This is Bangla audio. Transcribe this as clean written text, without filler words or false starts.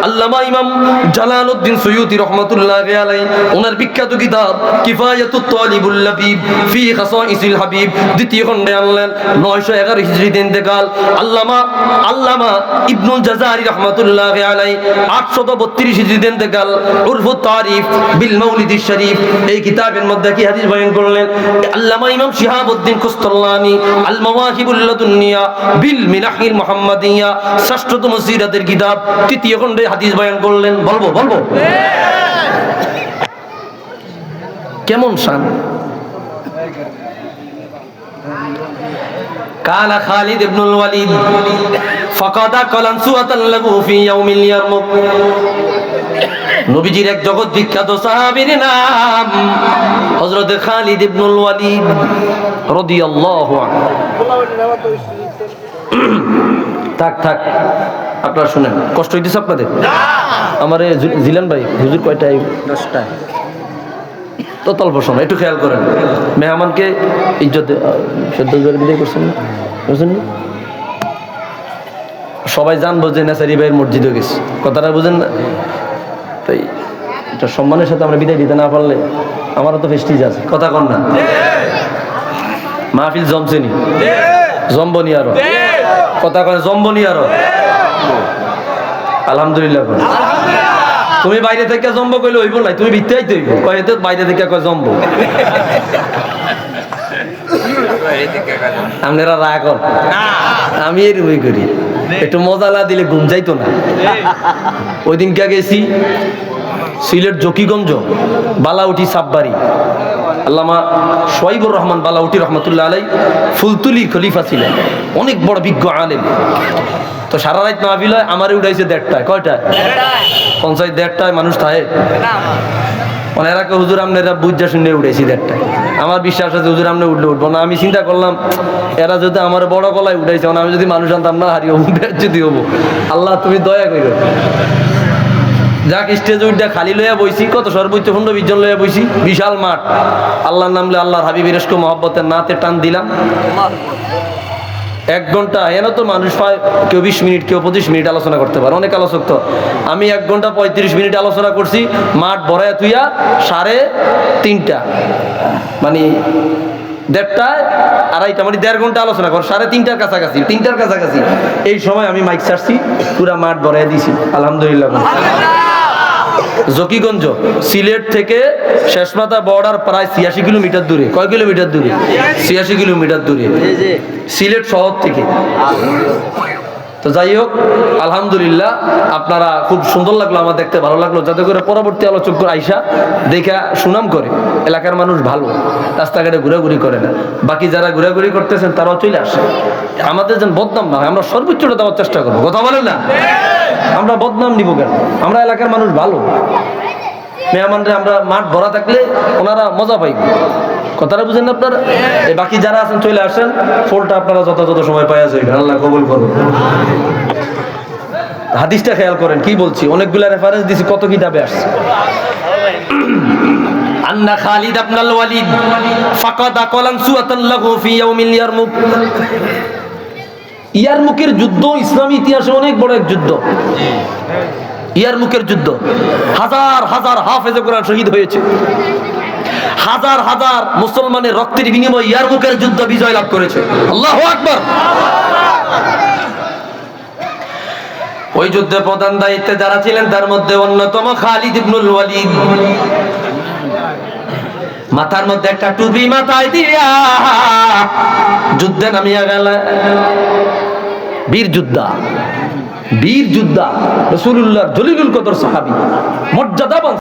আল্লামা ইমাম জালালউদ্দিন সুয়ুতি রাহমাতুল্লাহি আলাইহি ওনার বিখ্যাত কিতাব কিফায়াতুত তালিবুল লাবিব ফি খাসাইসিল হাবিব দ্বিতীয় খণ্ডে আনলেন 911 হিজরিতে ইন্তেকাল আল্লামা ইবনুল জাযারি রাহমাতুল্লাহি আলাইহি 832 হিজরিতে ইন্তেকাল উরফুত তারিফ বিল মাউলিদিশ শরীফ এই কিতাবের মধ্যে কি হাদিস বয়ান করলেন আল্লামা ইমাম শিহাবউদ্দিন কুস্তালানি আল মাওয়াহিবুল লাদুনিয়া বিল মিনাহিল মুহাম্মাদিয়া ষষ্ঠতম সিরাতের কিতাব তৃতীয় খণ্ডে হাদিস বয়ান করলেন বলবো কেমন শান কানা খালিদ ইবনুল ওয়ালিদ ফাকাদা কালানসুয়াতান লাহু ফি ইয়াউমিল ইয়ারমুক নবীজির এক জগৎ বিখ্যাত সাহাবীর নাম হযরত খালিদ ইবনুল ওয়ালিদ রাদিয়াল্লাহু আনহু থাক আপনারা শুনেন কষ্ট হইতেছে আপনাদের আমারে জিলান ভাই হুজুর কয়টায় 10টায় তো তল্প সময় একটু খেয়াল করেন মেহমানকে ইজ্জত সদ্য বিদায় করছেন না বুঝছেন না সবাই জানবো যে নেসারি ভাইয়ের মসজিদে গেছে কথাটা বুঝেন না তাই এটা সম্মানের সাথে আমরা বিদায় দিতে না পারলে আমারও তো ফেস্টিজ আছে কথা কন না মাহফিল জমছেনি জম্বনি আরো কথা কন জম্বনি আরো আলহামদুলিল্লাহ তুমি বাইরে থেকে জম্ব কইলে হইব না তুমি ভিতরে আইতে হইব কয় তো বাইরে থেকে কয় জম্ব আপনারা রাগ কর আমি এরকমই করি একটু মজা না দিলে ঘুম যাইতো না ওই দিন কে গেছি সিলেট জকিগঞ্জ বালাউটি সাববাড়ি আল্লামা সোহাইবুর রহমান বালাউটি রহমতুল্লাহ আলাই ফুলতুলি খলিফা ছিলেন অনেক বড় বিজ্ঞ আলেম তো সারা রাত মাহফিল হয় আমারে উঠাইছে 1:30 কয়টায় পঞ্চায়েত 1:30 মানুষ থাকে এরাকে হুজুর আপনারা বুঝা শুনে উঠেছি 1:30 আমার বিশ্বাস আছে হুজুর আপনি উঠবো না আমি চিন্তা করলাম এরা যদি আমার বড় গলায় উঠাইছে আমি যদি মানুষ আনতাম না হারিয়ে যদি হবো আল্লাহ তুমি দয়া করো যাক স্টেজ উঠে খালি লইয়া বইছি কত সর্বোচ্চ 15-20 জন লইয়া বইছি বিশাল মাঠ আল্লাহর নাম লইয়া আল্লাহর হাবিবের ইশক মহব্বতের নাতে টান দিলাম 1 ঘন্টা এন তো মানুষ পায় কেউ 20 মিনিট কেউ 25 মিনিট আলোচনা করতে পারে অনেক আলোচক তো আমি 1 ঘন্টা 35 মিনিট আলোচনা করছি মাঠ ভরায়া তুইয়া 3:30 মানে 1:30 2:30 মানে 1.5 ঘন্টা আলোচনা কর 3:30 কাছাকাছি 3টার কাছাকাছি এই সময় আমি মাইক ছাড়ছি পুরা মাঠ ভরায়া দিছি আলহামদুলিল্লাহ জকিগঞ্জ সিলেট থেকে শেষমাথা বর্ডার প্রায় 86 কিলোমিটার দূরে কয় কিলোমিটার দূরে 86 কিলোমিটার দূরে সিলেট শহর থেকে তো যাই হোক আলহামদুলিল্লাহ আপনারা খুব সুন্দর লাগলো আমার দেখতে ভালো লাগলো যাতে করে পরবর্তী আলোচক আইসা দেখা সুনাম করে এলাকার মানুষ ভালো রাস্তাঘাটে ঘোরাঘুরি করে না বাকি যারা ঘোরাঘুরি করতেছেন তারাও চলে আসে আমাদের যেন বদনাম না হয় আমরা সর্বোচ্চটা দেওয়ার চেষ্টা করবো কথা বলেন না আমরা বদনাম নিব কেন আমরা এলাকার মানুষ ভালো মেহমানরা আমরা মাঠ ভরা থাকলে ওনারা মজা পাইব কথাটা বুঝেন না আপনারা এই বাকি যারা আছেন চলে আসেন ফুলটা আপনারা যথাযথ সময় পাওয়া যাবেন আল্লাহ কবুল করুন হাদিসটা খেয়াল করেন কি বলছি অনেকগুলা রেফারেন্স দিছি কত কিতাবে আসছে আন্না খালিদ ইবনুল ওয়ালিদ ফাকাদা কালানসুয়াতান লাহু ফি ইয়াউমিল ইয়ারমুক ইয়ারমুকের যুদ্ধ ইসলামী ইতিহাসে অনেক বড় এক যুদ্ধ ইয়ারমুকের যুদ্ধ হাজার হাজার হাফেজে কোরআন শহীদ হয়েছে হাজার হাজার মুসলমানের রক্তের বিনিময়ে ইয়ারমুকের যুদ্ধ বিজয় লাভ করেছে আল্লাহু আকবার ওই যুদ্ধে প্রধান দায়িত্বে যারা ছিলেন তার মধ্যে অন্যতম খালিদ ইবনুল ওয়ালিদ মাথার মধ্যে একটা টুপি মাথায় দিয়া যুদ্ধে নামিয়া গেল বীর যোদ্ধা রাসূলুল্লাহর জলিলুল কদর সাহাবী মর্যাদাবান